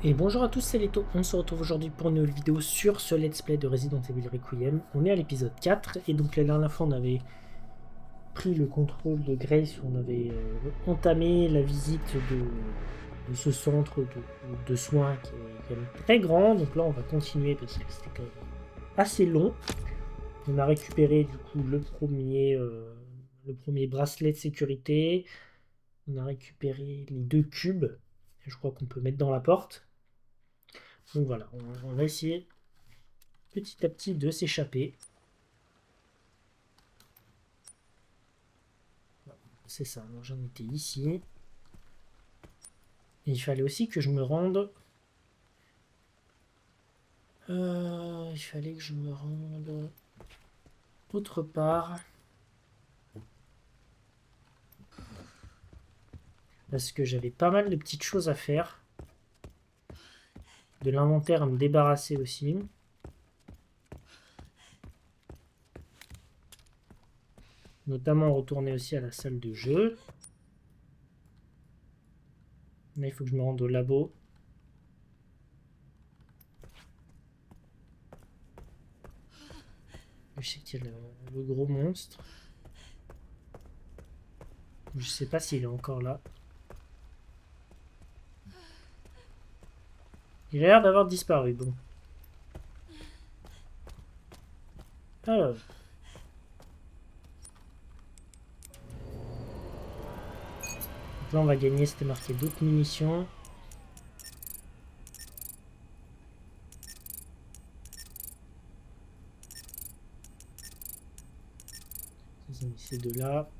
Et bonjour à tous, c'est Leto. On se retrouve aujourd'hui pour une nouvelle vidéo sur ce let's play de Resident Evil Requiem. On est à l'épisode 4 et donc la dernière fois on avait pris le contrôle de Grace, on avait entamé la visite de ce centre de soins qui est quand même très grand. Donc là on va continuer parce que c'était quand même assez long. On a récupéré du coup le premier bracelet de sécurité. On a récupéré les 2 cubes. Je crois qu'on peut mettre dans la porte. Donc voilà, on va essayer petit à petit de s'échapper. C'est ça, alors j'en étais ici. Et il fallait aussi que je me rende... il fallait que je me rende autre part. Parce que j'avais pas mal de petites choses à faire. De l'inventaire à me débarrasser aussi. Notamment retourner aussi à la salle de jeu. Là, il faut que je me rende au labo. Je sais qu'il y a le gros monstre. Je sais pas s'il est encore là. Il a l'air d'avoir disparu, bon. Alors. Donc là, on va gagner, c'était marqué d'autres munitions. C'est de là.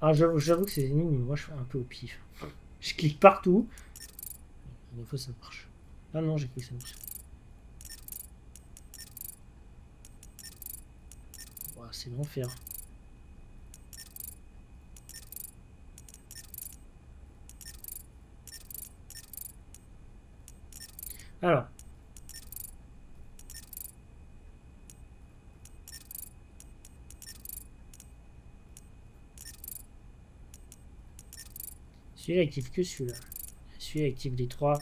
Ah, j'avoue que ces énigmes, moi je fais un peu au pif. Je clique partout. Des fois ça marche. Ah non, j'ai cru que ça marche. Ouah, c'est l'enfer. Alors. Celui-là active que celui-là. Celui-là active les 3.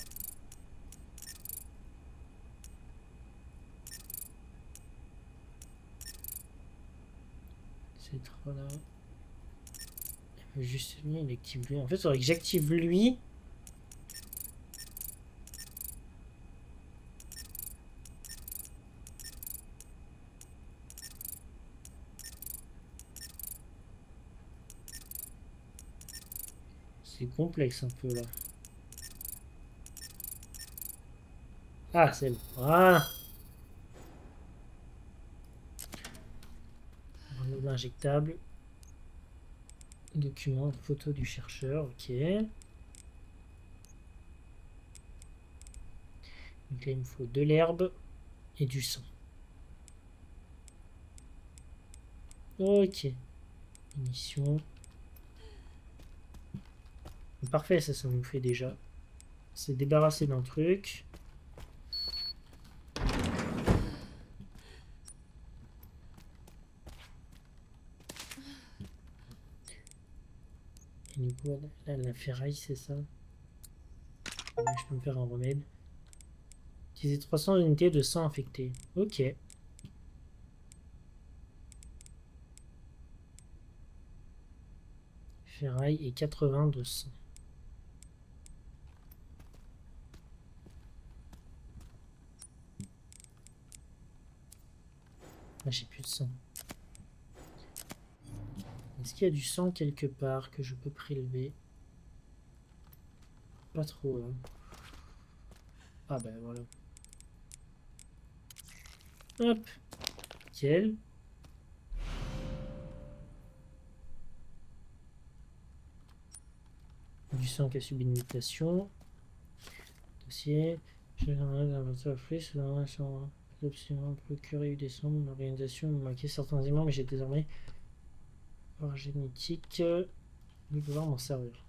Ces 3 là. Juste lui, il active lui. En fait, il faudrait que j'active lui. C'est complexe un peu là. Ah, c'est bon. Voilà. Enveloppe injectable. Document, photo du chercheur, ok. Donc là, il me faut de l'herbe et du sang. Ok. Munitions. Parfait, ça nous fait déjà. C'est débarrasser d'un truc. Et du coup, là, la ferraille, c'est ça. Là, je peux me faire un remède. Utiliser 300 unités de sang infecté. Ok. Ferraille et 80 de sang. Là, j'ai plus de sang. Est-ce qu'il y a du sang quelque part que je peux prélever? Pas trop, là. Ah ben voilà. Hop. Nickel. Du sang qui a subi une mutation. Dossier. J'ai absolument procurer des soins. Mon organisation me manquait certains éléments, mais j'ai désormais pouvoir génétique. Je vais pouvoir m'en servir.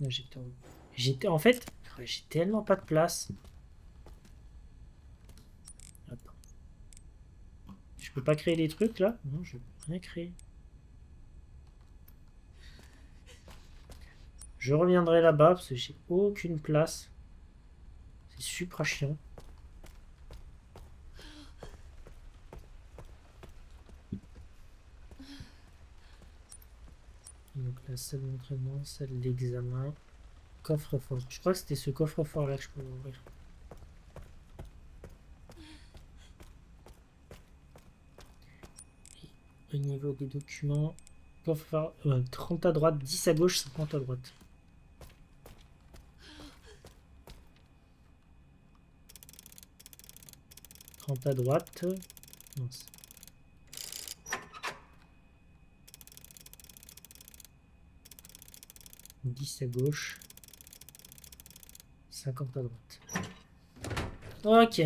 Injecteur. En fait, j'ai tellement pas de place. Attends. Je peux pas créer des trucs là? Non, je peux rien créer. Je reviendrai là-bas parce que j'ai aucune place. C'est super chiant. Donc la salle d'entraînement, salle d'examen, coffre-fort. Je crois que c'était ce coffre-fort là que je pouvais ouvrir. Et au niveau des documents, coffre-fort, 30 à droite, 10 à gauche, 50 à droite. À droite. Non, 10 à gauche. 50 à droite. Ok.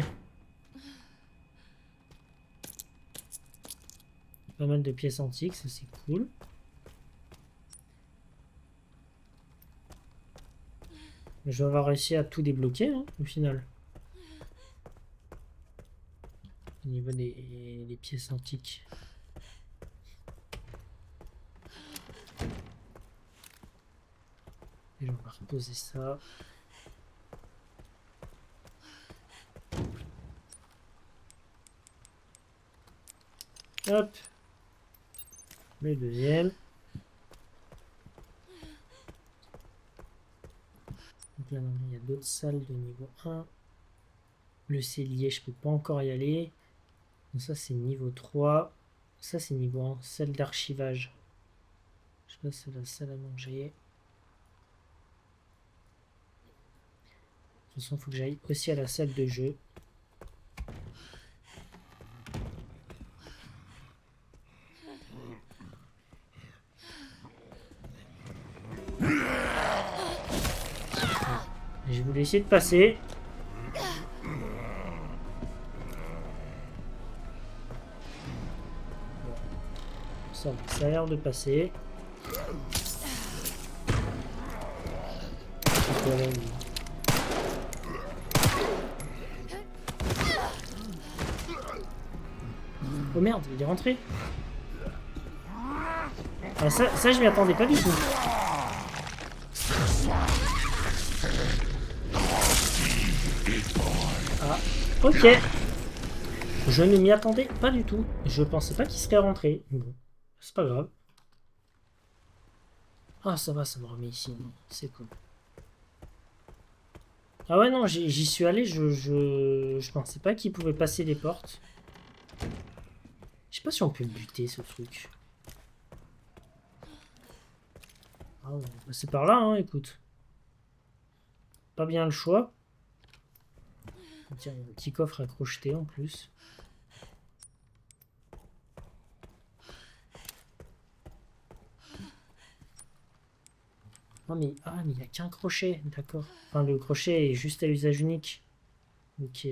Pas mal de pièces antiques, ça c'est cool. Mais je vais avoir réussi à tout débloquer hein, au final. Au niveau des pièces antiques. Et on va reposer ça. Hop. Le deuxième. Donc là, il y a d'autres salles de niveau 1. Le cellier, je peux pas encore y aller. Donc ça, c'est niveau 3. Ça, c'est niveau 1. Salle d'archivage. Je sais pas si c'est la salle à manger. De toute façon, il faut que j'aille aussi à la salle de jeu. Je voulais essayer de passer. Ça a l'air de passer. Oh merde, il est rentré. Ah, ça je m'y attendais pas du tout. Ah, ok. Je ne m'y attendais pas du tout. Je pensais pas qu'il serait rentré. Bon, c'est pas grave. Ah, ça va, ça me remet ici. C'est cool. Ah ouais, non, j'y suis allé. Je pensais pas qu'il pouvait passer les portes. Je sais pas si on peut le buter, ce truc. Ah, on va passer par là, hein, écoute. Pas bien le choix. Tiens, il y a un petit coffre à crocheter en plus. Non mais il n'y a qu'un crochet, d'accord. Enfin le crochet est juste à usage unique. Ok.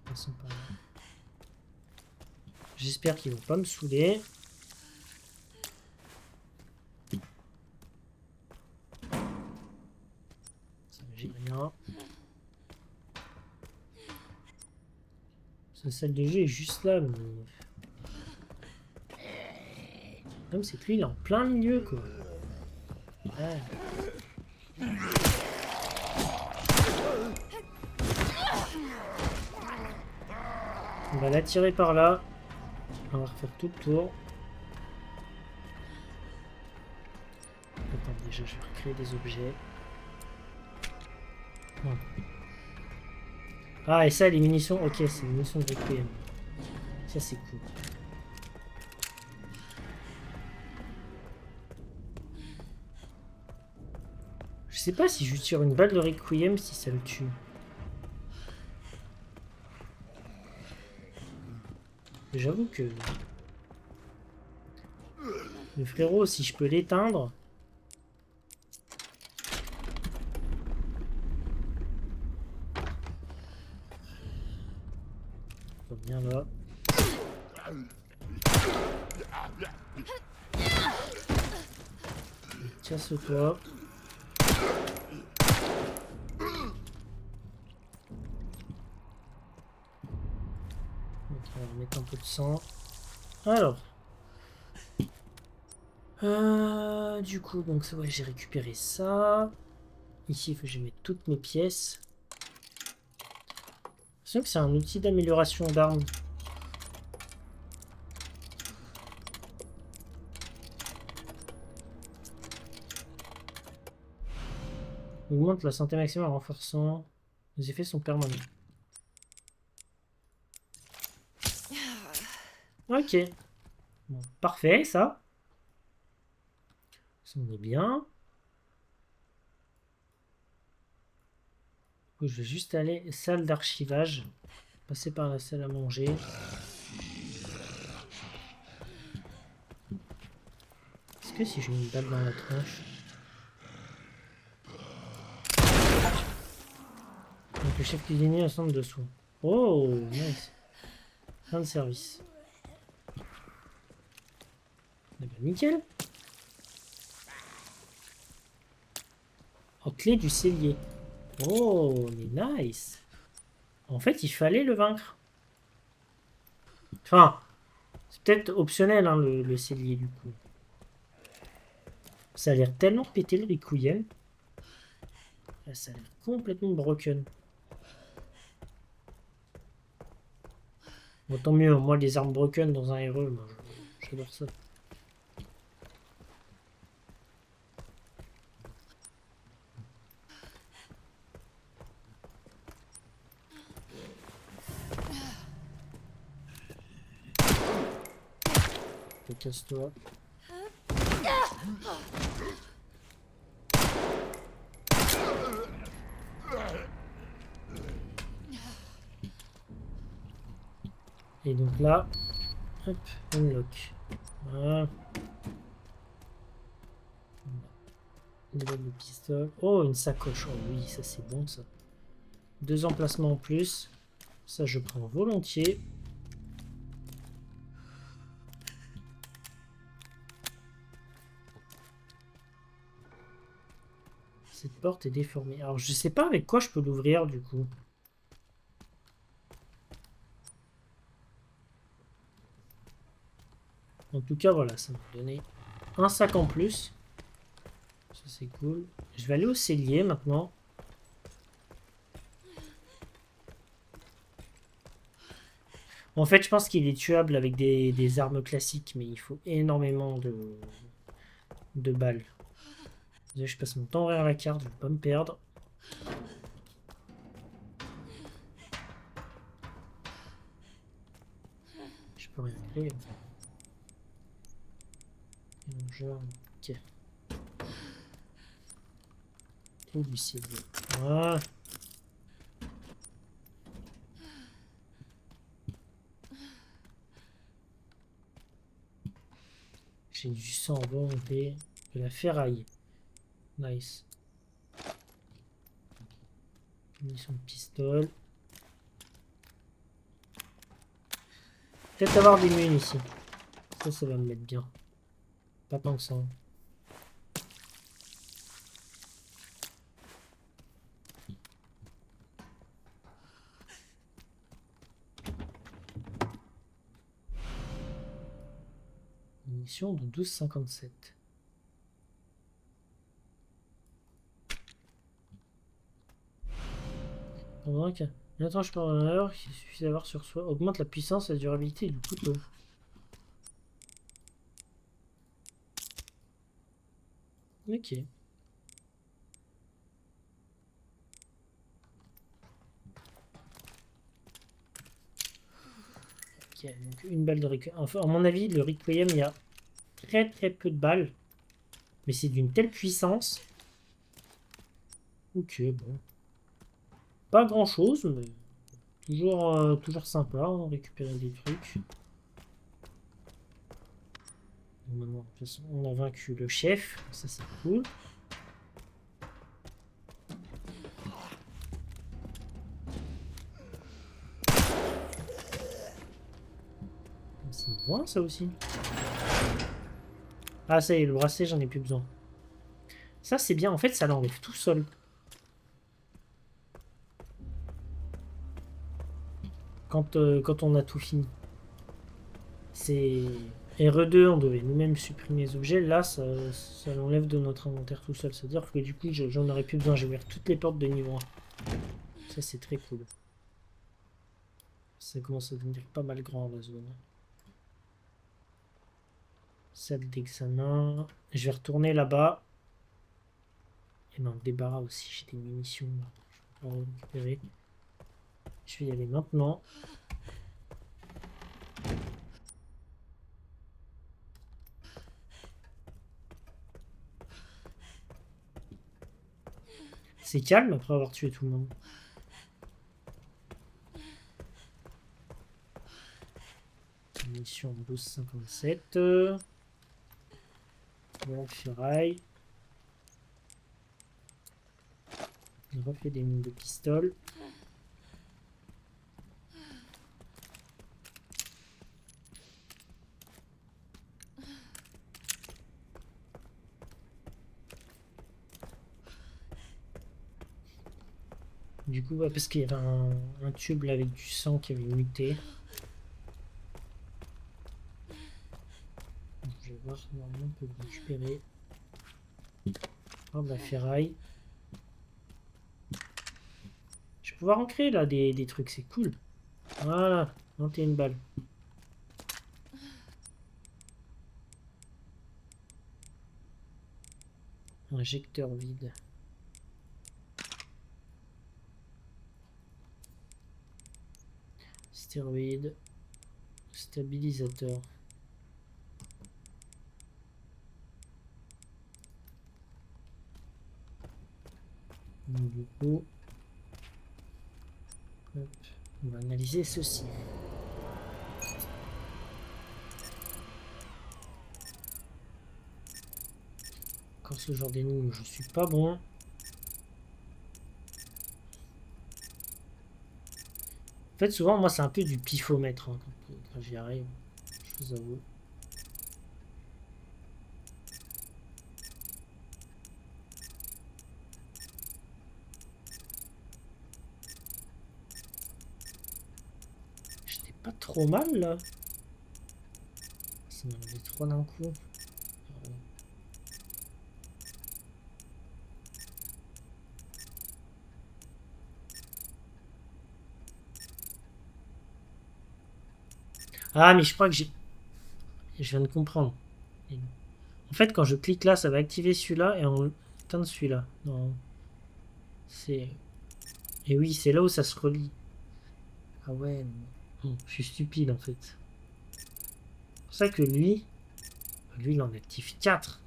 Passons par là. J'espère qu'ils vont pas me saouler. Ça j'ai rien. Sa salle de jeu est juste là, mais... Même c'est que lui il est en plein milieu quoi. Ouais. On va l'attirer par là. On va refaire tout le tour. Attends, déjà je vais recréer des objets. Non. Ah et ça les munitions, ok c'est les munitions de Requiem. Ça c'est cool. Je sais pas si je lui tire une balle de Requiem si ça le tue. J'avoue que... Le frérot, si je peux l'éteindre... Viens là. Casse-toi. On va mettre un peu de sang. Alors. Du coup, donc ouais, j'ai récupéré ça. Ici, il faut que je mette toutes mes pièces. Je sens que c'est un outil d'amélioration d'armes. Augmente la santé maximale en renforçant. Les effets sont permanents. Ok. Bon, parfait, ça. Ça, on est bien. Je vais juste aller salle d'archivage. Passer par la salle à manger. Est-ce que si j'ai une balle dans la tronche... Donc le chef cuisinier au centre de soins. Oh, nice. Fin de service. Eh ben, nickel. Oh, clé du cellier. Oh, mais nice. En fait, il fallait le vaincre. Enfin, c'est peut-être optionnel, hein, le cellier, du coup. Ça a l'air tellement pété le Requiem. Ça a l'air complètement broken. Bon, tant mieux, moi, les armes broken dans un RE, j'adore ça. Casse-toi. Et donc là, hop, unlock. Voilà. Le pistolet. Oh, une sacoche. Oh oui, ça c'est bon ça. 2 emplacements en plus. Ça je prends volontiers. Cette porte est déformée. Alors je sais pas avec quoi je peux l'ouvrir du coup. En tout cas voilà, ça m'a donné un sac en plus. Ça c'est cool. Je vais aller au cellier maintenant. En fait je pense qu'il est tuable avec des armes classiques. Mais il faut énormément de balles. Désolé, je passe mon temps à la carte, je vais pas me perdre. Je peux rien créer. Genre, ok. Tout du cellier. Voilà. J'ai du sang en volonté. De la ferraille. Nice. Munition de pistolet. Peut-être avoir des munes ici. Ça va me mettre bien. Pas tant que ça. Munition de 12,57. Pendant qu'une attache par l'heure, il suffit d'avoir sur soi, augmente la puissance et la durabilité du couteau. Ok. Ok, donc une balle de Requiem. Enfin, à mon avis, le Requiem, il y a très peu de balles. Mais c'est d'une telle puissance. Ok, bon. Pas grand chose, mais toujours sympa, on récupérer des trucs. Maintenant, de toute façon, on a vaincu le chef, ça c'est cool. loin ça aussi. Ah ça y est, le bracelet j'en ai plus besoin. Ça c'est bien, en fait ça l'enlève tout seul. Quand on a tout fini. C'est RE2, on devait nous-mêmes supprimer les objets. Là, ça l'enlève de notre inventaire tout seul. C'est-à-dire que du coup, j'en aurais plus besoin. J'ai ouvert toutes les portes de niveau 1. Ça, c'est très cool. Ça commence à devenir pas mal grand, la zone. Salle d'examen. Je vais retourner là-bas. Et dans le débarras aussi, j'ai des munitions. Je vais récupérer. Je vais y aller maintenant. C'est calme après avoir tué tout le monde. Munition 12,57. Bon, ferraille. On refait des mines de pistolet. Du coup, ouais, parce qu'il y avait un tube là, avec du sang qui avait muté. Donc, je vais voir si normalement on peut le récupérer. Oh, de la ferraille. Je vais pouvoir en créer là des trucs, c'est cool. Voilà, 21 balles. Injecteur vide. Stéroïde. Stabilisateur. Donc, du coup, hop, on va analyser ceci. Encore ce genre d'ennemi où je suis pas bon. En fait, souvent, moi, c'est un peu du pifomètre hein, quand j'y arrive. Je vous avoue. J'étais pas trop mal là. Ça m'en avait trop d'un coup. Ah, mais je crois que j'ai. Je viens de comprendre. En fait, quand je clique là, ça va activer celui-là et on éteindre celui-là. Non. C'est. Et oui, c'est là où ça se relie. Ah ouais. Je suis stupide en fait. C'est pour ça que lui, il en active 4.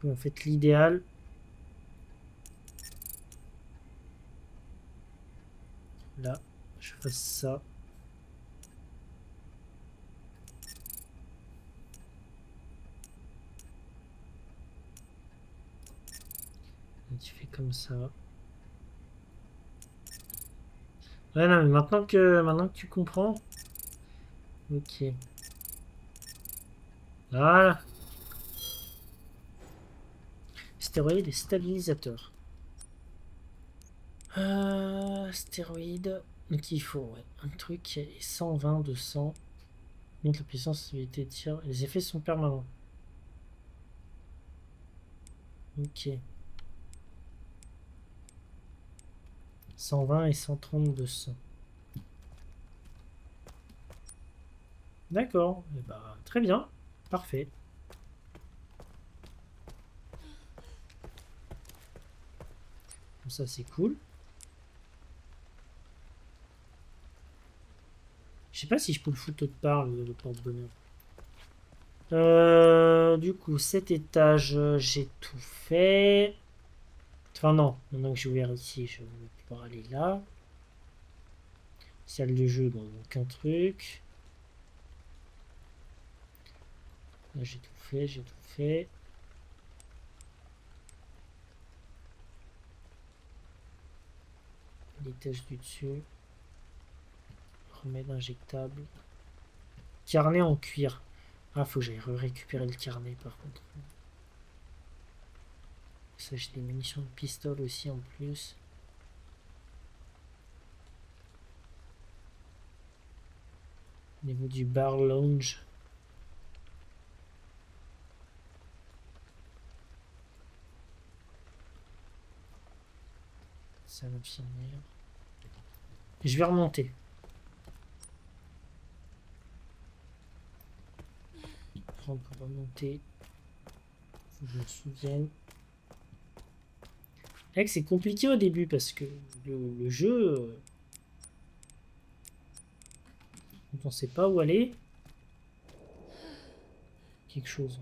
En fait, l'idéal. Là, je fasse ça. Et tu fais comme ça. Ouais, non, mais maintenant que tu comprends. Ok. Voilà. Stéroïde et stabilisateur. Stéroïde. Donc il faut ouais, un truc et 120 de 100. Donc la puissance de tir. Les effets sont permanents. Ok. 120 et 130 de 100. D'accord. Et bah, très bien. Parfait. Bon, ça c'est cool. Je sais pas si je peux le foutre autre part, le porte-bonheur. Du coup, cet étage, j'ai tout fait. Enfin non, maintenant que j'ai ouvert ici, je vais pouvoir aller là. Salle de jeu, bon, aucun truc. Là, j'ai tout fait, j'ai tout fait. L'étage du dessus. Remède injectable. Carnet en cuir. Ah, faut que j'aille récupérer le carnet par contre. Ça, j'ai des munitions de pistolet aussi en plus. Au niveau du bar lounge. Ça va finir. Je vais remonter. Pour remonter. Faut que je me souvienne. C'est compliqué au début parce que le jeu. On ne sait pas où aller. Quelque chose.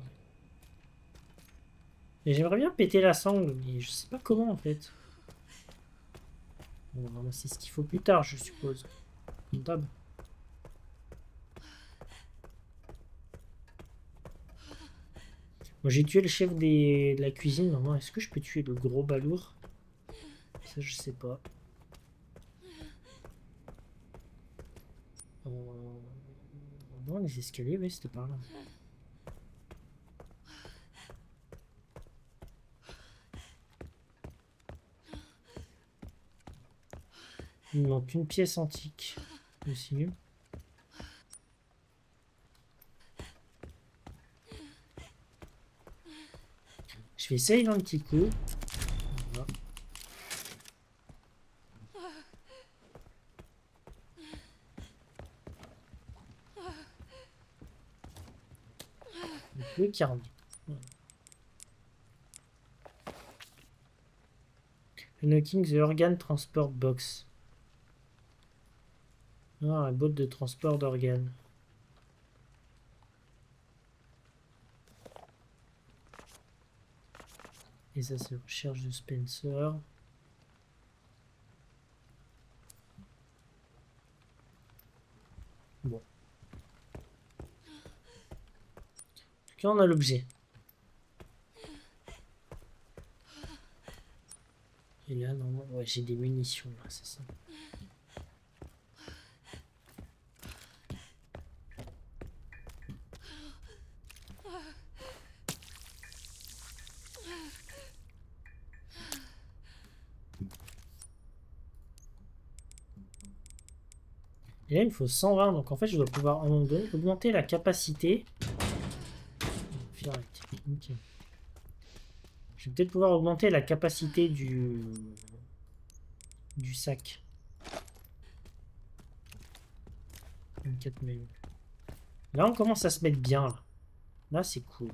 Mais j'aimerais bien péter la sangle, mais je sais pas comment en fait. Bon, on va ramasser ce qu'il faut plus tard, je suppose. Comme d'hab. Moi j'ai tué le chef de la cuisine. Maintenant, est-ce que je peux tuer le gros balourd? Ça, je sais pas. Non, les escaliers, oui, c'était par là. Il me manque une pièce antique aussi. Je vais essayer un petit coup. Voilà. Le carnet. Voilà. Unlocking the organ transport box. Ah, un bot de transport d'organes. Et ça, c'est recherche de Spencer. Bon. En tout cas, on a l'objet. Et là, non, ouais, j'ai des munitions, là, c'est ça. Et là, il me faut 120, donc en fait, je dois pouvoir, à un moment donné, augmenter la capacité. Okay. Je vais peut-être pouvoir augmenter la capacité du sac. 24 000. Là, on commence à se mettre bien. Là, c'est cool.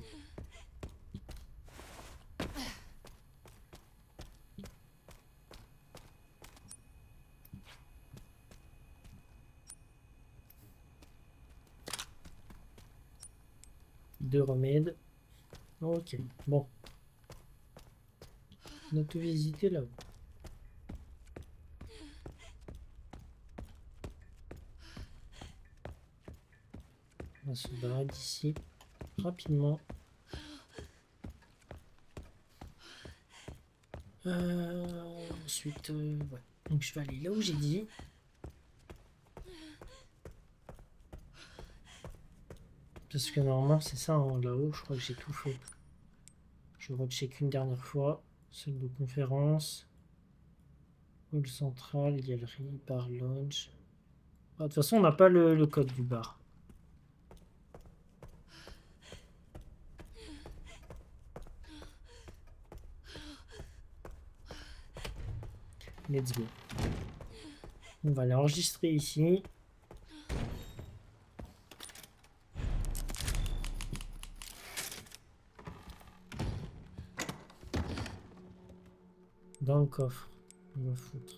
Deux remèdes. Ok, bon. On a tout visité là-haut. On va se barrer d'ici rapidement. Ensuite, ouais. Donc je vais aller là où j'ai dit. Parce que normalement c'est ça, hein, là-haut, je crois que j'ai tout fait. Je recheck une dernière fois. Salle de conférence. Hall central, galerie, bar lounge. Ah, de toute façon, on n'a pas le code du bar. Let's go. On va l'enregistrer ici. Dans le coffre. On va foutre.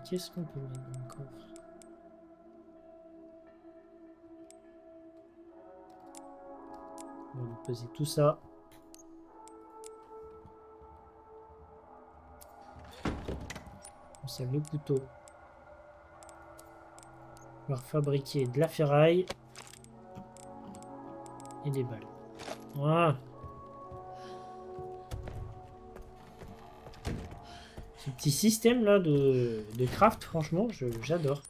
Qu'est-ce qu'on peut mettre dans le coffre? On va poser tout ça. On sait le couteau. On va fabriquer de la ferraille et des balles. Voilà. Ce petit système là de craft, franchement, j'adore.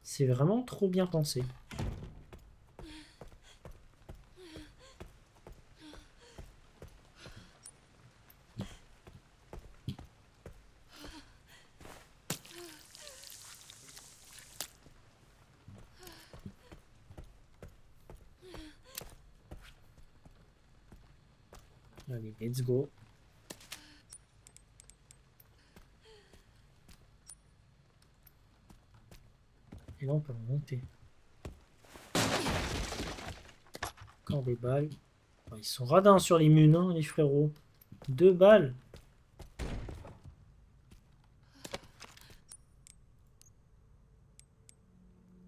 C'est vraiment trop bien pensé. Allez, let's go. Et là, on peut remonter. Encore des balles. Oh, ils sont radins sur les munes, hein, les frérots. 2 balles.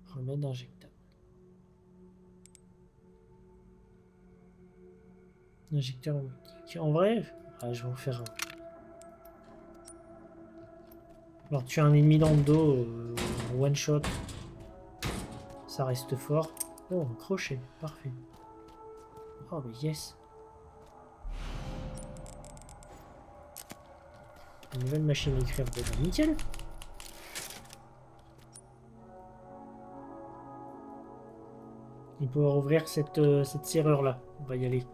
Remède d'injecteur. Injecteur hémolytique. En vrai, ah, je vais en faire un. Alors, tu as un ennemi dans le dos, one shot. Ça reste fort. Oh, un crochet. Parfait. Oh, mais yes. Une nouvelle machine à écrire. Bon, bah, nickel. On peut ouvrir cette serrure-là. On va y aller.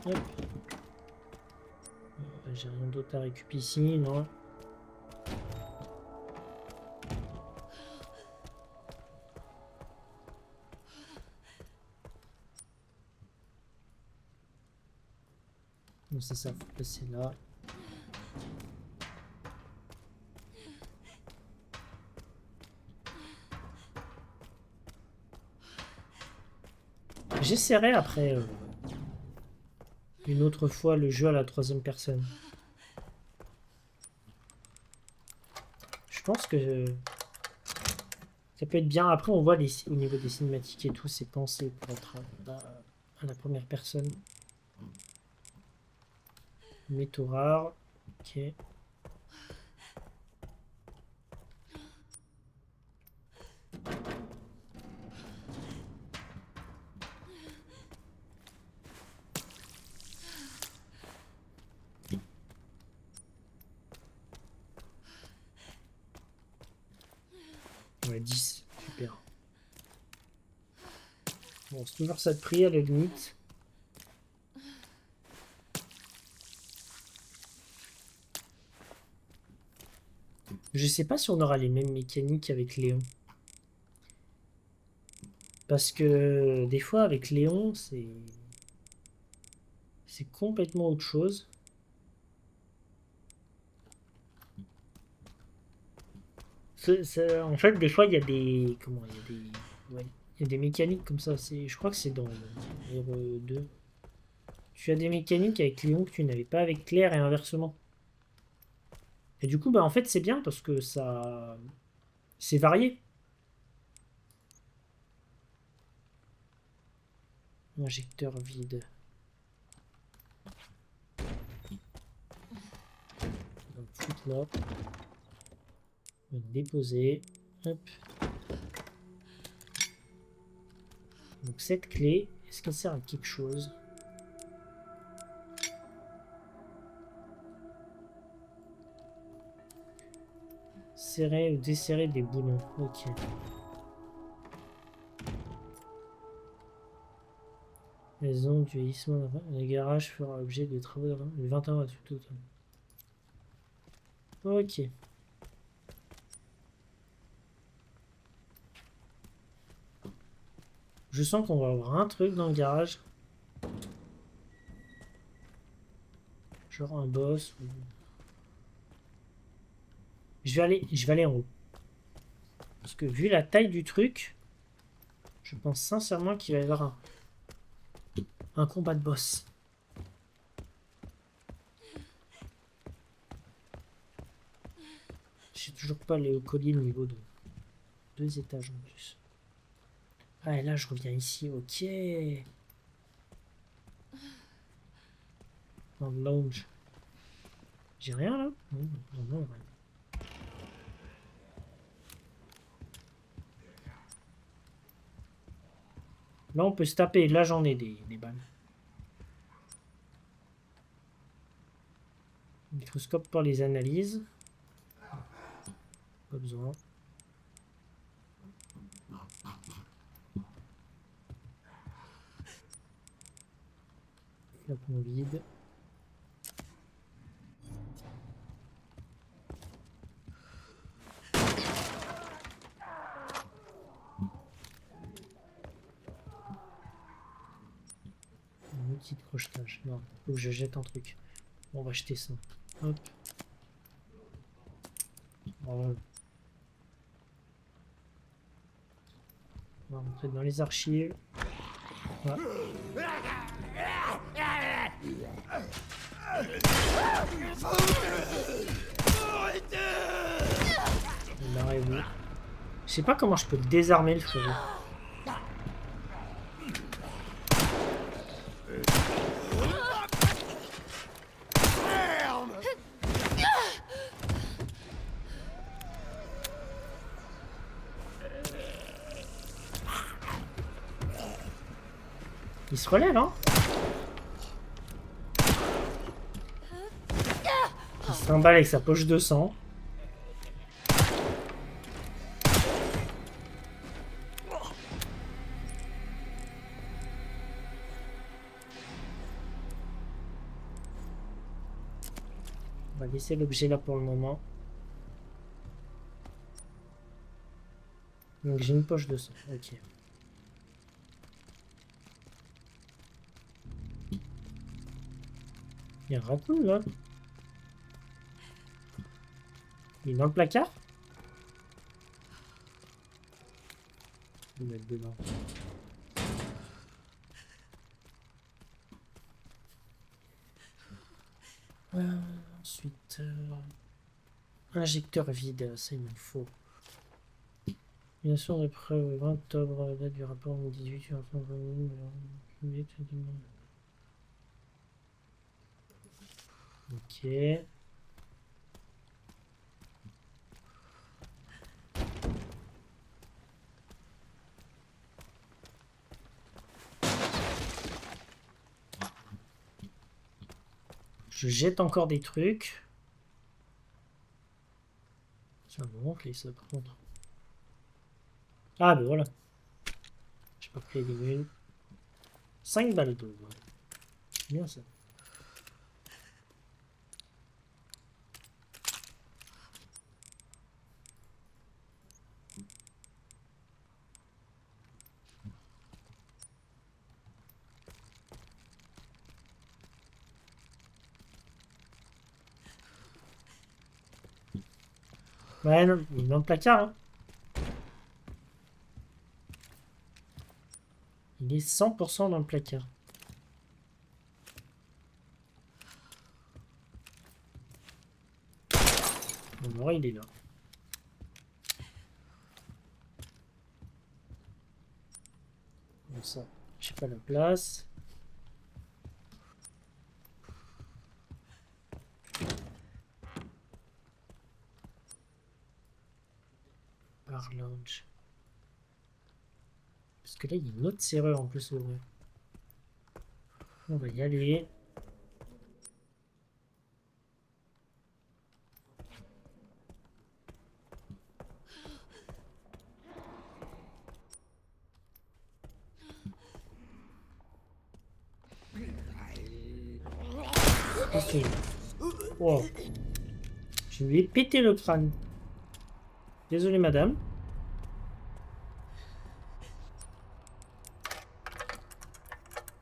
Hop. J'ai rien d'autre à récupérer ici, non. Non, c'est ça, faut passer là. J'essaierai après une autre fois le jeu à la 3e personne. Je pense que ça peut être bien. Après, on voit au niveau des cinématiques et tout, c'est pensé pour être à la 1re personne. Métaux rares. Ok. Ouais, 10. Super. Bon, c'est toujours ça de prix à la limite. Je sais pas si on aura les mêmes mécaniques avec Léon. Parce que des fois avec Léon, c'est complètement autre chose. En fait, des fois, il y a des... Comment? Il y a des... Ouais, il y a des mécaniques comme ça. Je crois que c'est dans Hero 2. Tu as des mécaniques avec Léon que tu n'avais pas avec Claire et inversement. Et du coup, bah en fait, c'est bien parce que ça... C'est varié. Injecteur vide. On va le foutre là. On va le déposer. Hop. Donc cette clé, est-ce qu'elle sert à quelque chose? Serrer ou desserrer des boulons. Ok. Les zones du vieillissement. Le garage fera objet de travaux le 21 à tout automne. Ok. Je sens qu'on va avoir un truc dans le garage. Genre un boss. Ou... je vais aller en haut. Parce que vu la taille du truc, je pense sincèrement qu'il va y avoir un combat de boss. J'ai toujours pas les colis au niveau de 2 étages en plus. Ah, et là, je reviens ici. Ok. Dans le lounge. J'ai rien là? Non, non, non, rien. Là, on peut se taper. Là, j'en ai des balles. Microscope pour les analyses. Pas besoin. Flacon vide. Un outil de crochetage. Non, faut que je jette un truc. Bon, on va jeter ça. Hop. Voilà. On va rentrer dans les archives. Voilà. L'arrêt-vous. Je sais pas comment je peux le désarmer le frérot. Il se relève, hein? Il se trimballe avec sa poche de sang. On va laisser l'objet là pour le moment. Donc j'ai une poche de sang, ok. Il y a un raccoon là. Il est dans le placard. Je vais le mettre dedans. Ensuite, injecteur vide, ça il me faut. Bien sûr, de preuve 20 octobre, date du rapport 2018, ok. Je jette encore des trucs. C'est un moment clé ça par contre. Ah ben voilà. J'ai pas pris les mules. 5 balles d'eau. Ouais. C'est bien ça. Ouais, non, il est dans le placard. Hein. Il est 100% dans le placard. Bon, il est là. Comme ça, j'ai pas la place. Bar lounge. Parce que là, il y a une autre serrure en plus. Ouais. On va y aller. Ok. Wow. Je lui ai pété le crâne. Désolé, madame.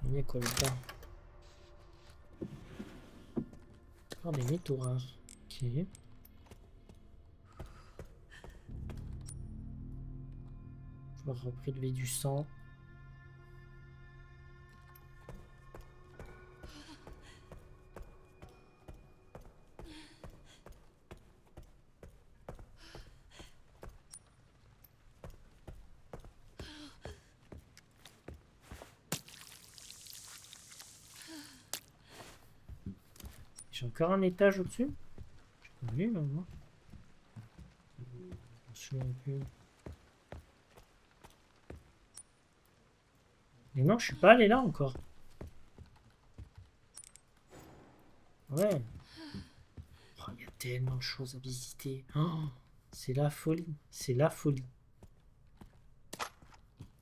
Il y a quoi là-bas? Encore des métaux rares. Ok. On va prélever du sang. J'ai encore un étage au-dessus. Je peux aller là, moi. Je suis un peu... Mais non, je suis pas allé là encore. Ouais. tellement de choses à visiter. Oh, c'est la folie. C'est la folie.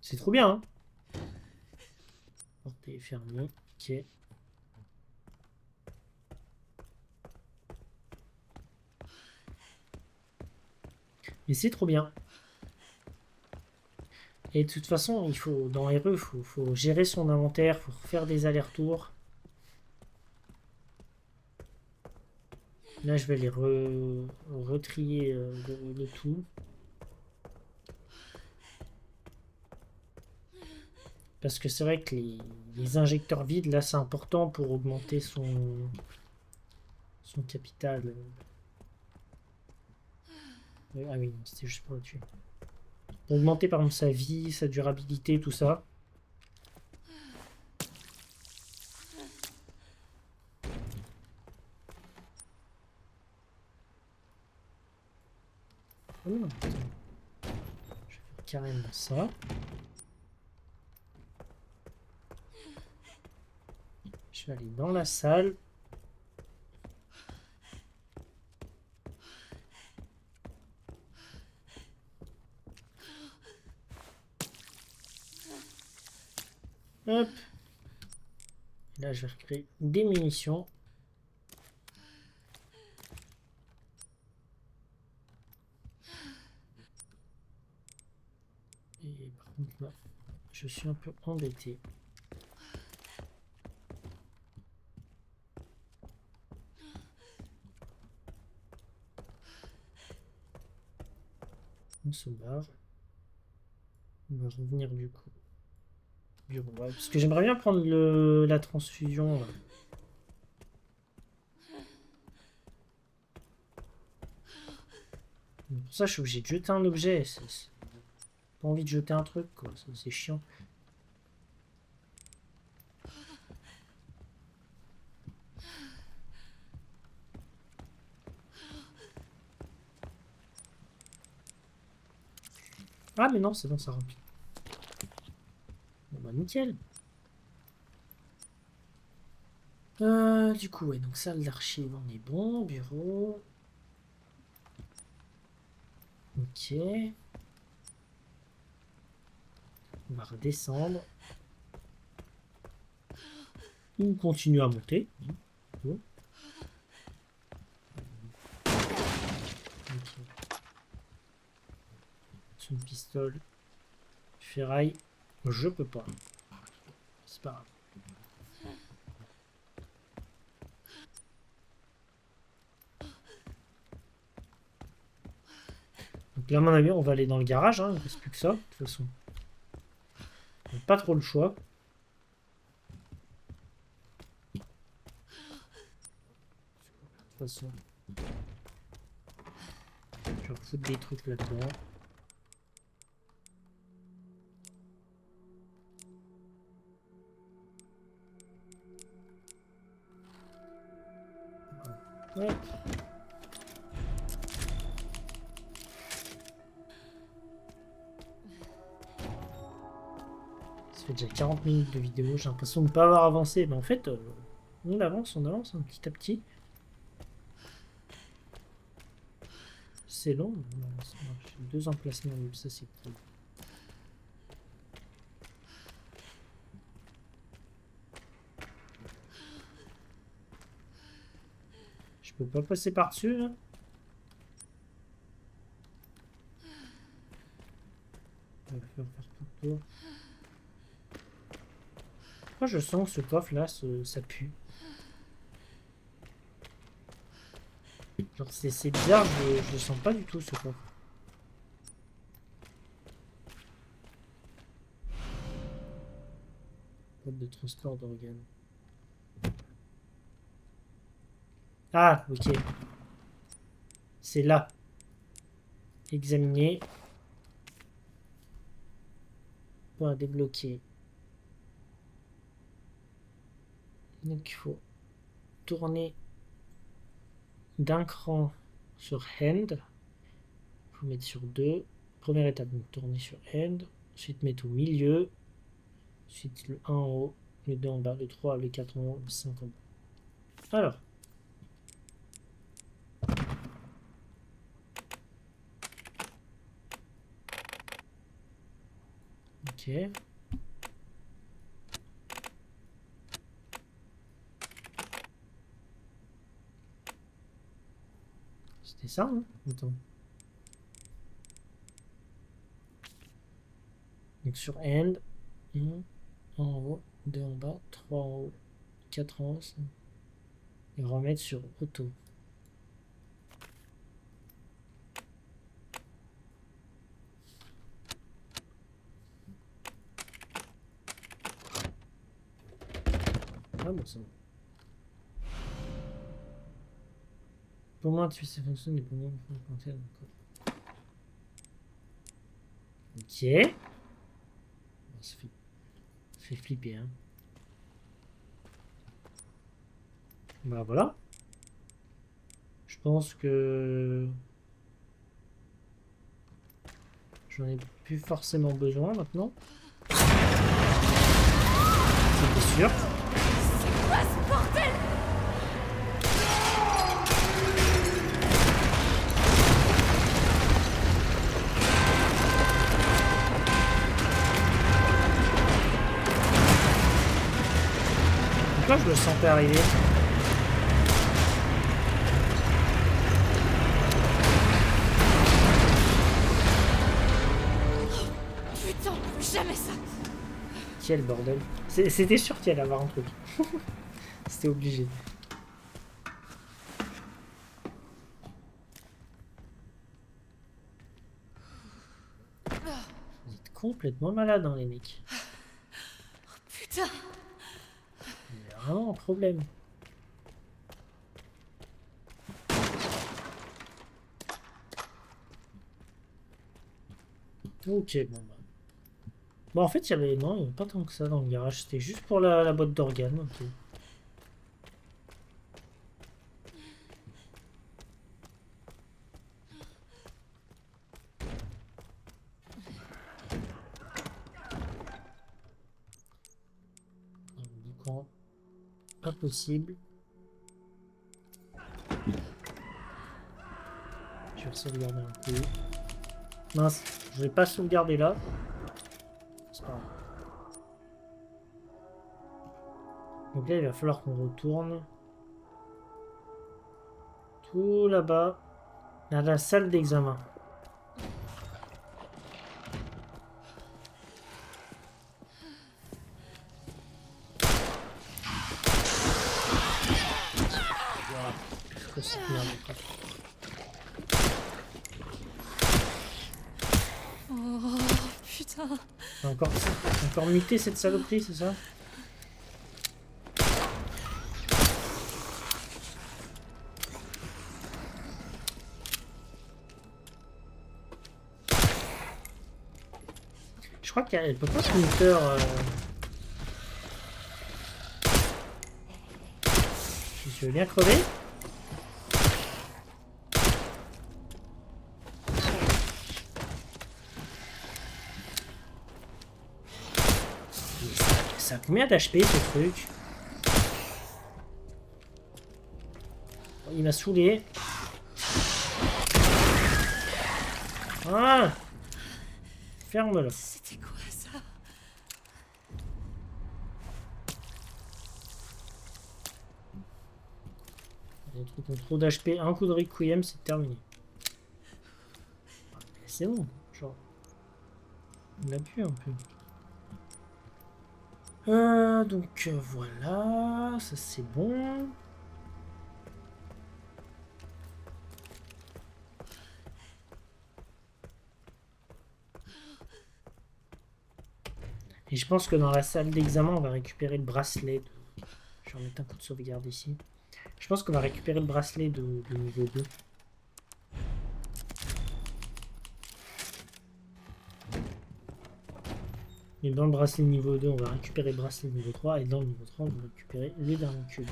C'est trop bien, hein. Porte est fermée. Ok. Mais c'est trop bien. Et de toute façon, il faut dans RE, faut gérer son inventaire, faut faire des allers-retours. Là, je vais les retrier le tout. Parce que c'est vrai que les injecteurs vides, là, c'est important pour augmenter son capital. Ah oui, c'était juste pour le tuer. Pour augmenter, par exemple, sa vie, sa durabilité, tout ça. Oh non, attends. Je vais faire carrément ça. Je vais aller dans la salle. Hop. Là, je vais recréer des munitions. Et par contre, là, je suis un peu embêté. On se barre. On va revenir du coup. Bureau. Ouais, parce que j'aimerais bien prendre la transfusion. Pour ça, je suis obligé de jeter un objet. Pas envie de jeter un truc, quoi. C'est chiant. Ah, mais non, c'est bon, ça remplit. Bon, bah, nickel. Du coup, ouais, donc salle d'archives, on est bon. Bureau. Ok. On va redescendre. On continue à monter. Bon. Ok. C'est une pistole. Ferraille. Je peux pas. C'est pas grave. Donc là, à mon avis, on va aller dans le garage. Hein. Il ne reste plus que ça, de toute façon. On n'a pas trop le choix. De toute façon. Je vais foutre des trucs là-dedans. Ouais. Ça fait déjà 40 minutes de vidéo. J'ai l'impression de ne pas avoir avancé. Mais en fait, on avance hein, petit à petit. C'est long. J'ai 2 emplacements libres. Ça, c'est cool. Je peux pas passer par-dessus, là. On va faire tout le tour. Pourquoi je sens que ce coffre là, ça pue? Genre c'est bizarre, je le sens pas du tout ce coffre. Boîte de transport d'organes. Ah, ok. C'est là. Examiner. Point à débloquer. Donc il faut tourner d'un cran sur Hand. Il faut mettre sur 2. Première étape, donc tourner sur Hand. Ensuite mettre au milieu. Ensuite le 1 en haut, le 2 en bas, le 3, le 4 en haut, le 5 en bas. Alors. Ok. C'était ça, hein? Attends. Donc sur end, 1 en haut, 2 en bas, 3 en haut, 4 en haut, 5. Et remettre sur auto. Ah bon, c'est bon. Pour moi, tu sais, ça fonctionne, mais pour moi, il faut compter. Ok. Bon, ça fait flipper, hein. Bah voilà. Je pense que j'en ai plus forcément besoin maintenant. C'était sûr. C'est quoi ce bordel? Pourquoi je le sentais arriver? Putain, plus jamais ça. Quel bordel. C'était sûr qu'il allait avoir un truc. C'était obligé. Vous êtes complètement malade, hein, les mecs. Putain. Il y a vraiment un problème. Ok, bon bah. Bon, en fait, il y avait... Non, il n'y avait pas tant que ça dans le garage. C'était juste pour la boîte d'organes. Ok. Boucan. Pas possible. Je vais sauvegarder un peu. Mince, je vais pas sauvegarder là. C'est pas grave. Donc là, il va falloir qu'on retourne tout là-bas à la salle d'examen. Voilà. C'est quoi cette merde, quoi. Oh putain. Encore muté cette saloperie, c'est ça? Je crois qu'elle peut pas counter. Je veux bien crever. Ça a combien d'HP ce truc? Il m'a saoulé. Ah! Ferme-le. C'était quoi ça? Les trucs ont trop d'HP. Un coup de Requiem, c'est terminé. C'est bon. Genre. On a pu un peu. Donc voilà. Ça c'est bon. Et je pense que dans la salle d'examen, on va récupérer le bracelet. Je vais remettre un coup de sauvegarde ici. Je pense qu'on va récupérer le bracelet de niveau 2. Et dans le bracelet niveau 2, on va récupérer le bracelet niveau 3. Et dans le niveau 3, on va récupérer le dernier cube.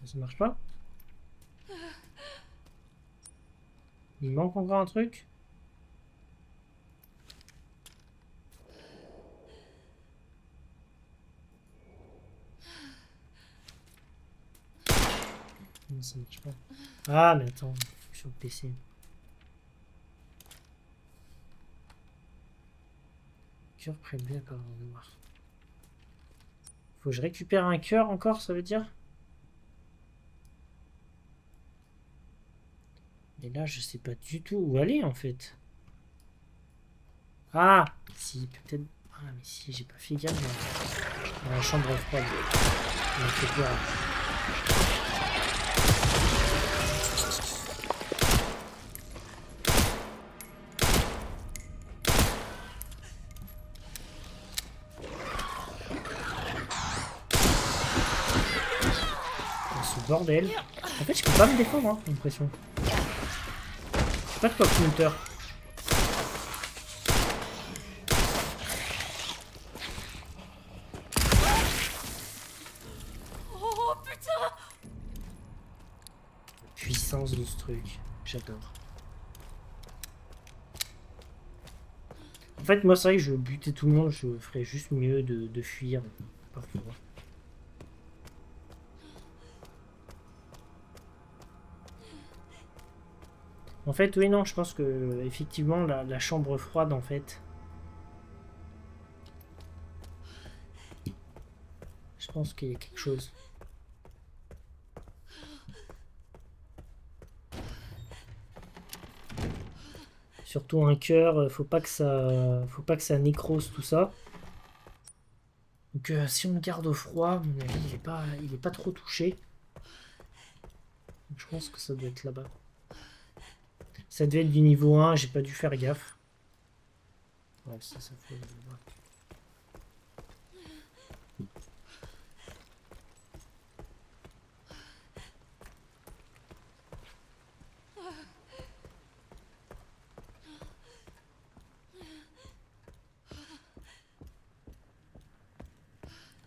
Ça marche pas? Il manque encore un truc? Non, ça marche pas. Ah, mais attends, sur le PC. Cœur prélevé par la mémoire. Faut que je récupère un cœur encore, ça veut dire? Et là, je sais pas du tout où aller en fait. Ah, si, peut-être. Ah, mais si, j'ai pas fait gaffe dans la chambre froide. Ça me fait peur. Oh, ce bordel. En fait, je peux pas me défendre, hein, j'ai l'impression. J'ai pas de pop counter. Oh putain! La puissance de ce truc. J'adore. En fait, moi, c'est vrai que je veux buter tout le monde, je ferais juste mieux de fuir parfois. En fait, oui, non, je pense que effectivement la chambre froide, en fait, je pense qu'il y a quelque chose. Surtout un cœur, faut pas que ça nécrose tout ça. Donc si on le garde au froid, à mon avis, il est pas trop touché. Donc, je pense que ça doit être là-bas. Ça devait être du niveau 1, j'ai pas dû faire gaffe. Ouais, ça faut...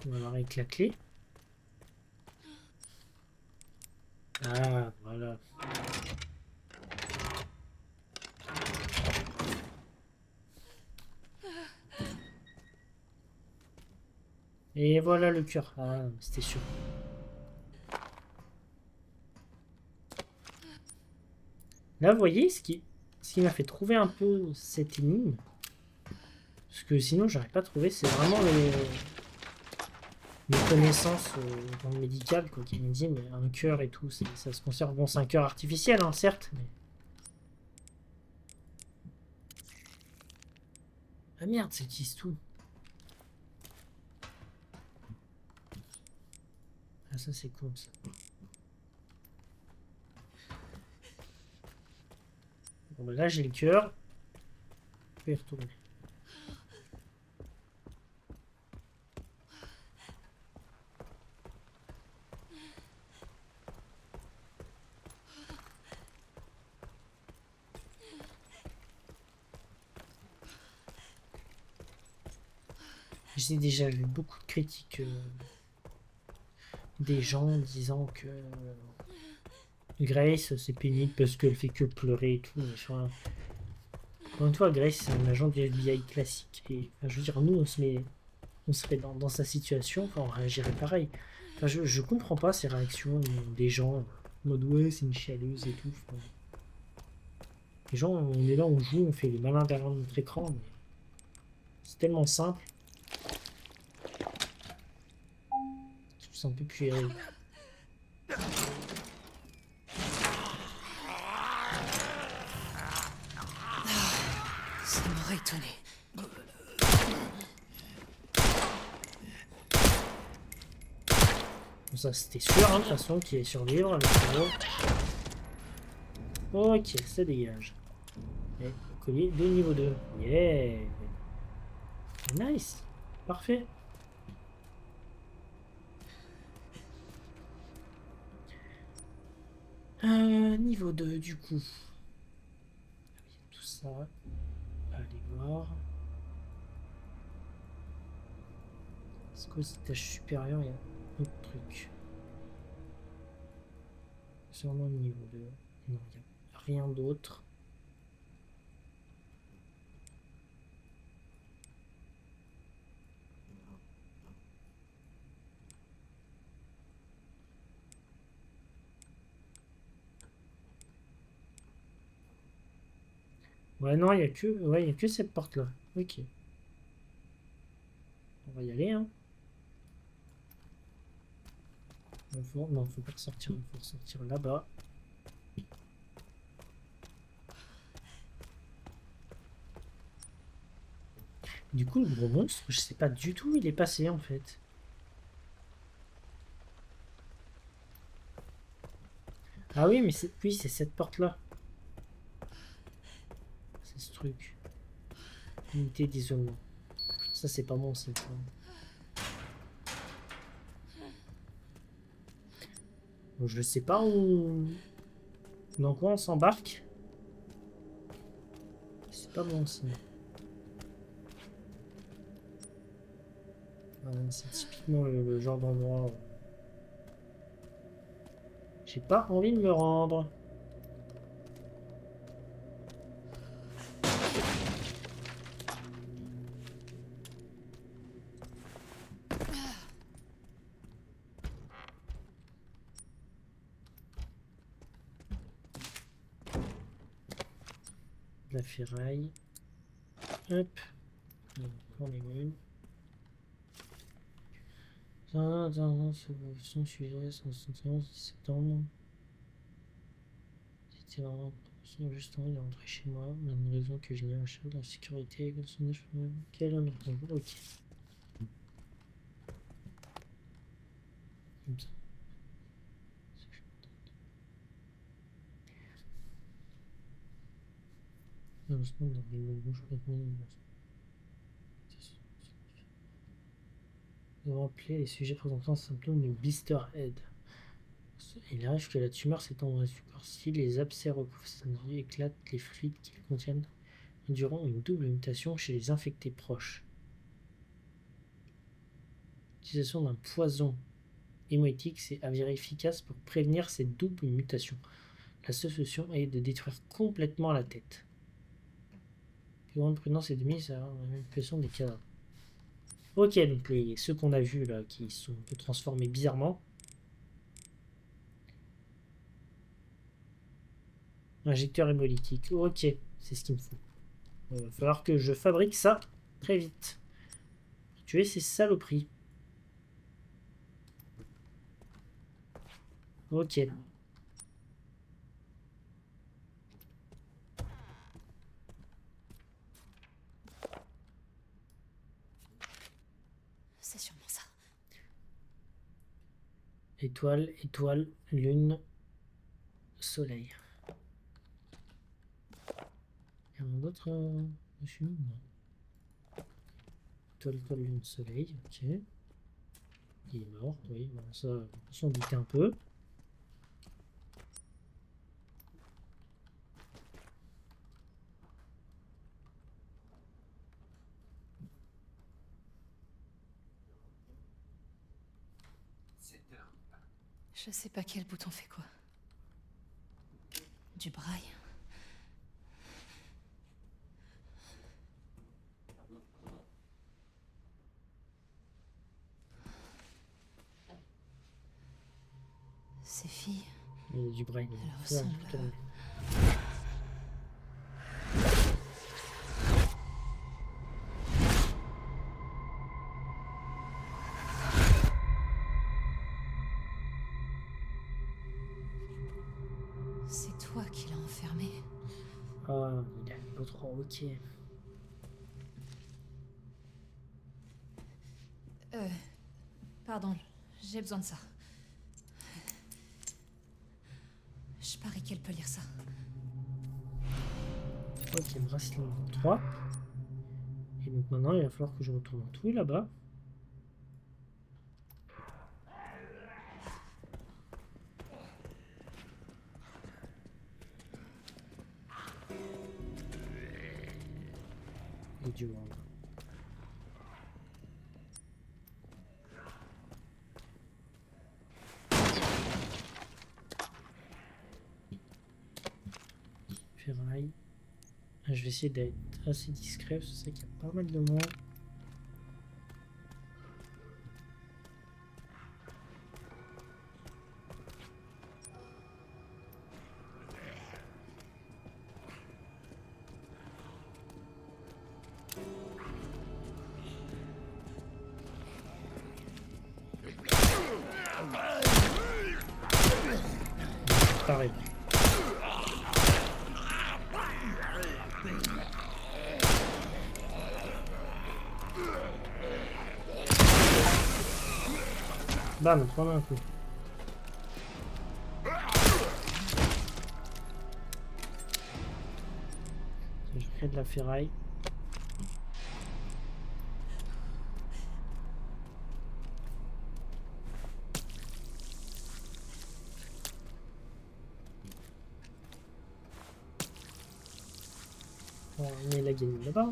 On va voir avec la clé. Ah, voilà. Et voilà le cœur. Ah, c'était sûr. Là, vous voyez ce qui m'a fait trouver un peu cette énigme. Parce que sinon, j'aurais pas trouvé. C'est vraiment mes connaissances dans le médical quoi, qui me dit mais un cœur et tout, ça se conserve. Bon, c'est un cœur artificiel, hein, certes. Mais... Ah merde, c'est qui tout. Ah, ça, c'est cool, ça. Bon, bah, là, j'ai le cœur. Je peux y retourner. J'ai déjà vu beaucoup de critiques des gens disant que Grace, c'est pénible parce qu'elle fait que pleurer et tout. Enfin, encore une fois, Grace, c'est un agent du FBI classique. Et enfin, je veux dire, nous, on serait dans sa situation, enfin, on réagirait pareil. Enfin, je comprends pas ces réactions des gens en mode ouais, c'est une chialeuse et tout. Enfin, les gens, on est là, on joue, on fait les malins derrière notre écran, mais c'est tellement simple. Je me sens un peu puéril. Ça m'aurait étonné. Bon, ça, c'était sûr, hein, de toute façon, qu'il allait survivre, le cerveau. Ok, ça dégage. Et collier de niveau 2. Yeah! Nice! Parfait! Niveau 2, du coup. Tout ça. Allez voir. Est-ce qu'aux étages supérieurs, il y a autre truc? Sûrement le niveau 2. Non, il n'y a rien d'autre. Ouais, non, il y a que, ouais, il y a que cette porte-là. Ok. On va y aller, hein. Non, faut pas ressortir. Il faut ressortir là-bas. Du coup, le gros monstre, je sais pas du tout où il est passé, en fait. Ah oui, mais c'est oui, c'est cette porte-là. C'est ce truc. Unité d'isolement. Ça, c'est pas bon, c'est pas... Donc, je sais pas où... Dans quoi on s'embarque. C'est pas bon, ça. C'est typiquement le genre d'endroit où j'ai pas envie de me rendre. De la ferraille. Hop. Encore les meules. Son sujet, 171, septembre. C'était vraiment juste envie de rentrer chez moi. On a une raison que je n'ai un chat de la sécurité. Quel homme est ok. Comme ça. Heureusement, dans les mots bouche complètement. Nous avons appelé les sujets présentant un symptôme de blister head. Il arrive que la tumeur s'étend dans si les abcès recouvrent cette individu éclatent les fluides qu'ils contiennent, induiront une double mutation chez les infectés proches. L'utilisation d'un poison hémolytique s'est avérée efficace pour prévenir cette double mutation. La seule solution est de détruire complètement la tête. Plus grande prudence et demi, ça la manipulation des cadavres. Ok, donc ceux qu'on a vus là, qui sont un peu transformés bizarrement. Injecteur hémolytique, ok, c'est ce qu'il me faut. Il va falloir que je fabrique ça très vite. Pour tuer ces saloperies. Ok. C'est sûrement ça. Étoile, étoile, lune, soleil. Il y a un autre dessus? Non. Étoile, étoile, lune, soleil, ok. Il est mort, oui, bon, ça, on s'en doutait un peu. Je sais pas quel bouton fait quoi. Du braille. Ces filles. Il y a du braille. Elle ressemble à... C'est toi qui l'as enfermé. Ah, il a l'autre, ok. Pardon, j'ai besoin de ça. Je parie qu'elle peut lire ça. Ok, bracelet 3. Et donc maintenant, il va falloir que je retourne en tout là-bas. Et du monde. Ferraille. Je vais essayer d'être assez discret parce que c'est qu'il y a pas mal de monde. disparaît. Bam, prends un coup. Je crée de la ferraille. On met la gamine là-bas.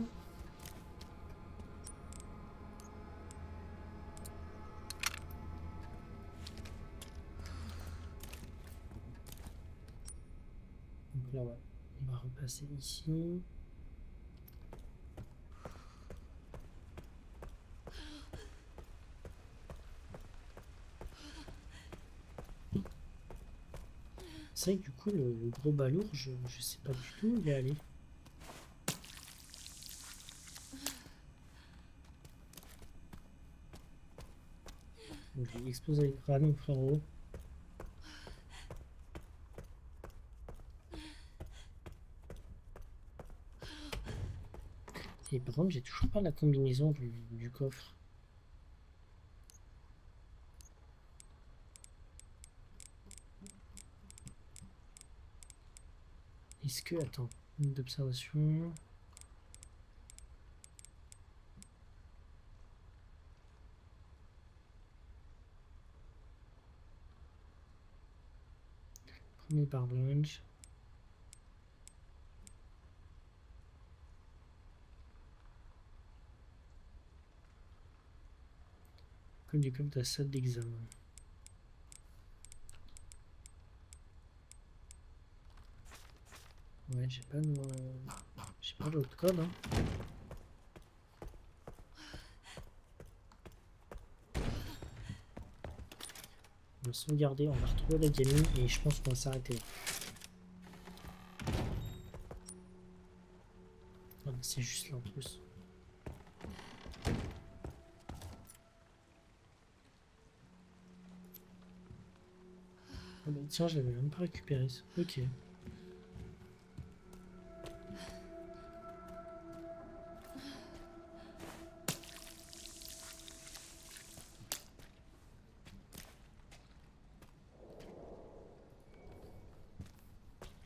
Donc là, on va repasser ici. C'est vrai que du coup, le gros balourd, je sais pas du tout où il est allé. Donc, je vais exploser le crâne, frérot. Et par contre, j'ai toujours pas la combinaison du coffre. Est-ce que... Attends, une d'observation... Premier par lunch. Code du coffre de la salle d'examen. Ouais, j'ai pas l'autre code, hein. On va sauvegarder, on va retrouver la gamine et je pense qu'on va s'arrêter là. Voilà, c'est juste là en plus. Oh bah tiens, je l'avais même pas récupéré ça. Ok.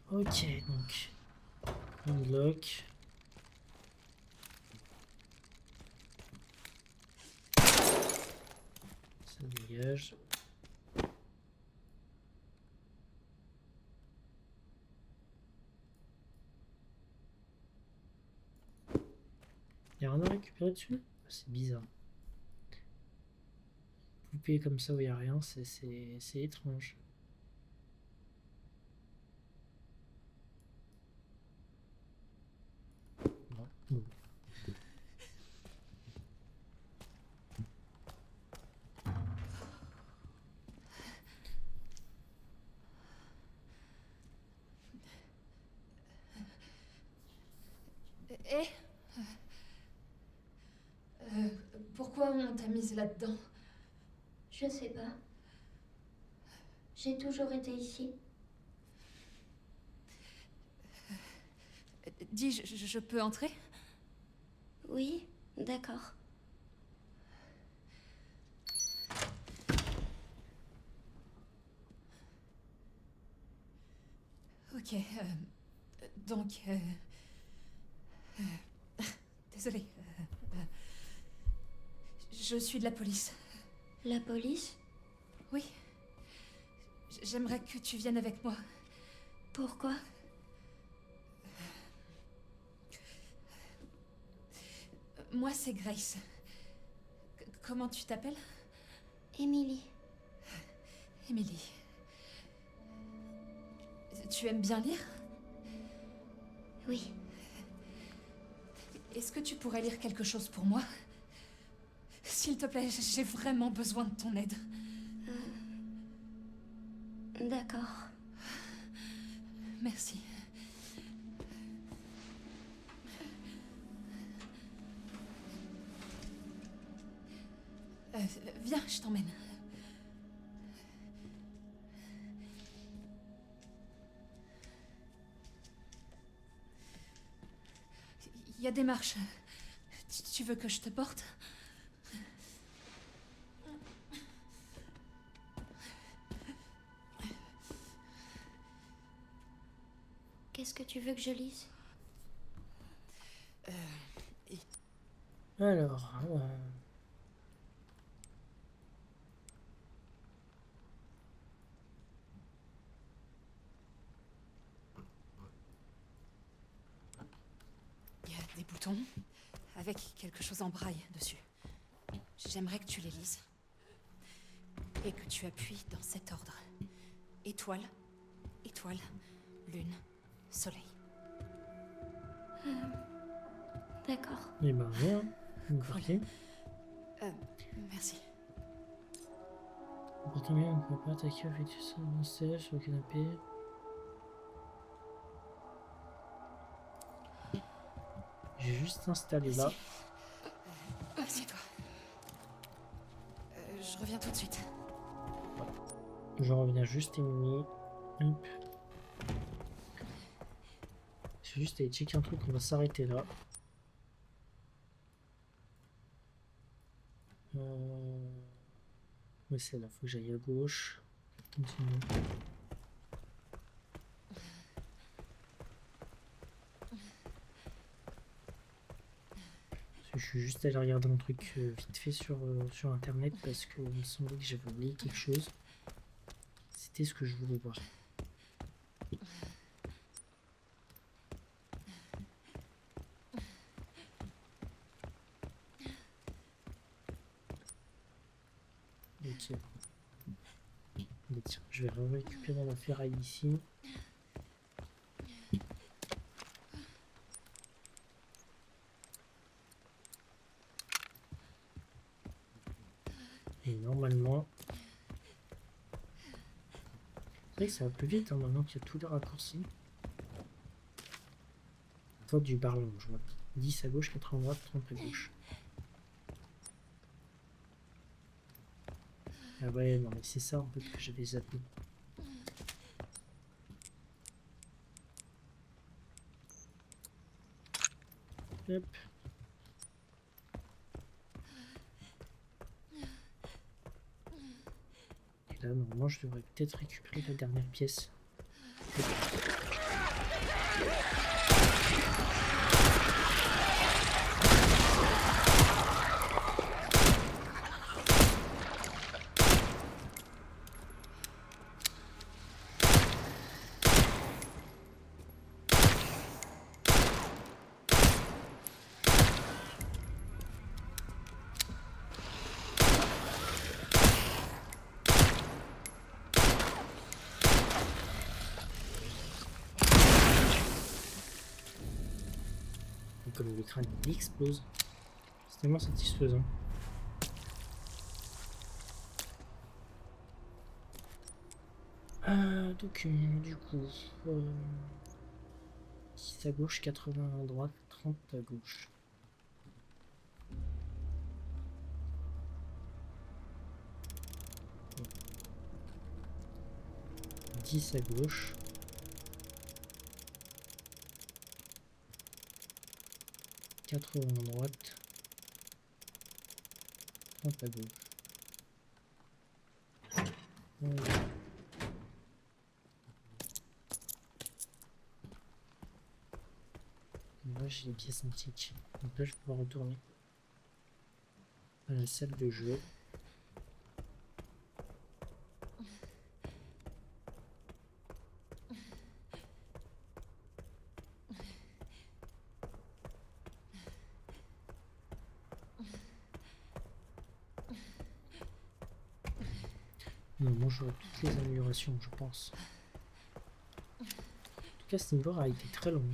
Ok, donc. Unlock. Ça dégage. Y'a rien à récupérer dessus? C'est bizarre. Poupée comme ça où y'a rien, c'est étrange. Non. Bon. Eh pourquoi on t'a mise là-dedans? Je sais pas. J'ai toujours été ici. Dis, je peux entrer? Oui, d'accord. Ok, donc... désolée. Je suis de la police. La police? Oui. J'aimerais que tu viennes avec moi. Pourquoi? Moi, c'est Grace. Comment tu t'appelles? Emily. Emily. Tu aimes bien lire? Oui. Est-ce que tu pourrais lire quelque chose pour moi? S'il te plaît, j'ai vraiment besoin de ton aide. D'accord. Merci. Viens, je t'emmène. Il y a des marches. Tu veux que je te porte? Qu'est-ce que tu veux que je lise? Alors, Il y a des boutons avec quelque chose en braille dessus. J'aimerais que tu les lises. Et que tu appuies dans cet ordre. Étoile, étoile, lune, soleil. D'accord. et ben rien. Ok. Merci. Pourtant bien, on ne peut pas attaquer avec ça, on sait, sur le canapé. J'ai juste installé là. Assieds-toi. Je reviens tout de suite. Je reviens juste Émilie. Hop. J'ai juste aller checker un truc, on va s'arrêter là. Oui, c'est là, faut que j'aille à gauche. Continue. Je suis juste allé regarder un truc vite fait sur internet parce qu'il me semblait que j'avais oublié quelque chose. C'était ce que je voulais voir. Ok. Mais tiens, je vais récupérer la ferraille ici. Et normalement... C'est vrai que ça va plus vite hein, maintenant qu'il y a tous les raccourcis. Faute du bar long, je vois. 10 à gauche, 80 à droite, 30 à gauche. Ah ouais, non mais c'est ça en fait que j'avais zappé. Hop. Et là, normalement, je devrais peut-être récupérer la dernière pièce. Comme le crâne il explose. C'est tellement satisfaisant. Document du coup. 6 à gauche, 80 à droite, 30 à gauche. Ouais. 10 à gauche. 80 à droite, 30 à gauche. Voilà. Là j'ai les pièces antiques. Donc là je vais pouvoir retourner à la salle de jeu. Normalement j'aurai toutes les améliorations je pense. En tout cas ce niveau a été très long.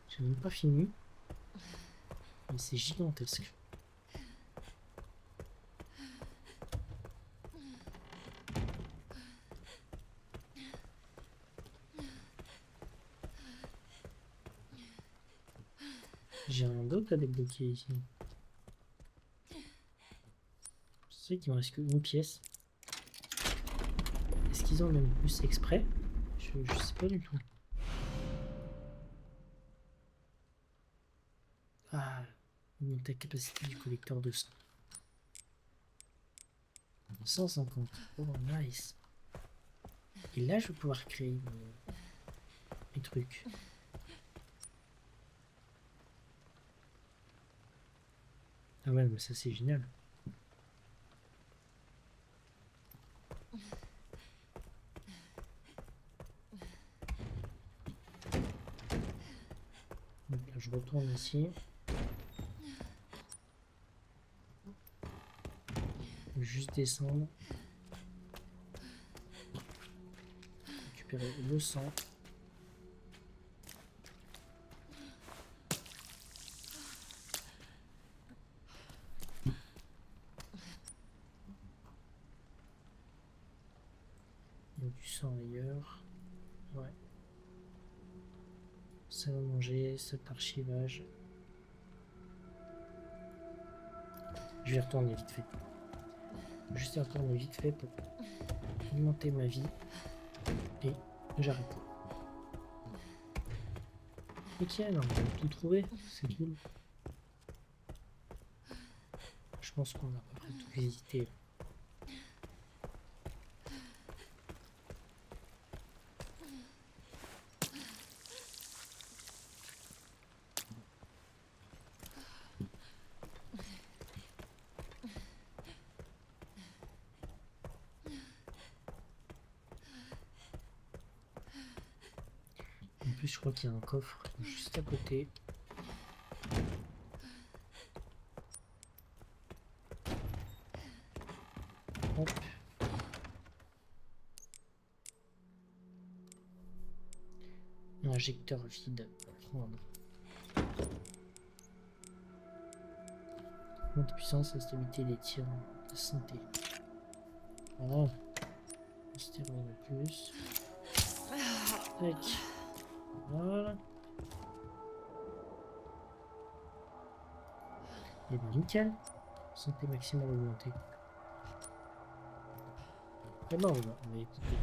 J'ai même pas fini. Mais c'est gigantesque. J'ai rien d'autre à débloquer ici. Je sais qu'il me reste qu'une pièce. Est-ce qu'ils ont le même plus exprès? Je sais pas du tout. Ah, augmente la capacité du collecteur de sang. 150. Oh, nice. Et là, je vais pouvoir créer mes trucs. Ah ouais, mais ça, c'est génial. Donc là, je retourne ici. Juste descendre. Récupérer le sang. Il y a du sang ailleurs. Ouais. Ça va manger, cet archivage. Je vais retourner vite fait. Juste y retourner vite fait pour augmenter ma vie. Et j'arrête. Ok, non, on a tout trouvé. C'est cool. Je pense qu'on a à peu près tout visité. En plus, je crois qu'il y a un coffre juste à côté. Hop. Un injecteur vide à prendre. Monte puissance, la stabilité des tirs, la santé. Voilà. Un stéroïde de plus. Tac. Voilà. Et bien nickel. Santé maximale augmentée. Et ben on va écouter.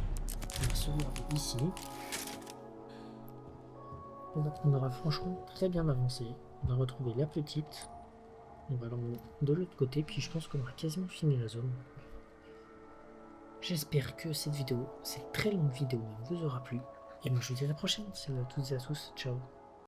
On va sauvegarder ici. On aura franchement très bien avancé. On a retrouvé la petite. On va l'emmener de l'autre côté. Puis je pense qu'on aura quasiment fini la zone. J'espère que cette vidéo, cette très longue vidéo, vous aura plu. Et moi je vous dis à la prochaine. Salut à toutes et à tous. Ciao.